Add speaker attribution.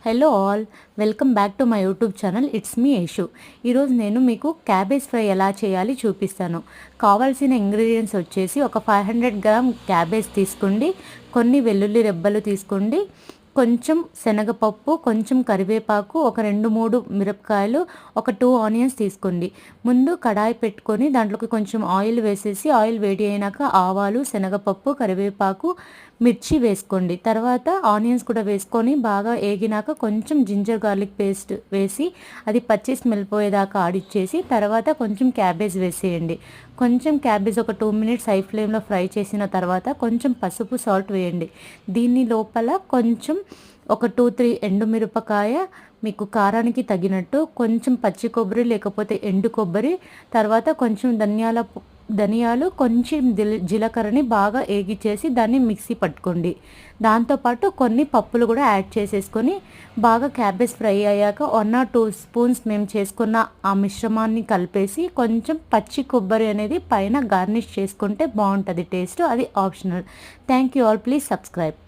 Speaker 1: Hello all, welcome back to my YouTube channel. It's me Yashu. ఈరోజు నేను మీకు cabbage fry ఎలా చేయాలి చూపిస్తాను. కావాల్సిన ఇంగ్రీడియంట్స్ వచ్చేసి ఒక 500 గ్రామ్ క్యాబేజ్ తీసుకోండి, కొన్ని వెల్లుల్లి రెబ్బలు తీసుకోండి, కొంచెం శనగపప్పు, కొంచెం కరివేపాకు, ఒక 2-3 మిరపకాయలు, ఒక 2 ఆనియన్స్ తీసుకోండి. ముందు కడాయి పెట్టుకొని దాంట్లోకి కొంచెం ఆయిల్ వేసేసి ఆయిల్ వేడి అయినాక ఆవాలు, శనగపప్పు, కరివేపాకు, మిర్చి వేసుకోండి. తర్వాత ఆనియన్స్ కూడా వేసుకొని బాగా ఏగినాక కొంచెం జింజర్ గార్లిక్ పేస్ట్ వేసి అది పచ్చి స్మెల్ పోయేదాకా ఆడిచ్చేసి తర్వాత కొంచెం క్యాబేజ్ వేసేయండి. కొంచెం క్యాబేజ్ ఒక 2 మినిట్స్ హై ఫ్లేమ్లో ఫ్రై చేసిన తర్వాత కొంచెం పసుపు, సాల్ట్ వేయండి. దీని లోపల కొంచెం ఒక 2-3 ఎండుమిరపకాయ, మీకు కారానికి తగినట్టు కొంచెం పచ్చి కొబ్బరి లేకపోతే ఎండు కొబ్బరి, తర్వాత కొంచెం ధనియాలు, కొంచెం జీలకర్రని బాగా ఏగిచ్చేసి దాన్ని మిక్సీ పట్టుకోండి. దాంతోపాటు కొన్ని పప్పులు కూడా యాడ్ చేసేసుకొని బాగా క్యాబేజ్ ఫ్రై అయ్యాక 1 or 2 స్పూన్స్ మేము చేసుకున్న ఆ మిశ్రమాన్ని కలిపేసి కొంచెం పచ్చి కొబ్బరి అనేది పైన గార్నిష్ చేసుకుంటే బాగుంటుంది టేస్ట్. అది optional. Thank you all. Please subscribe.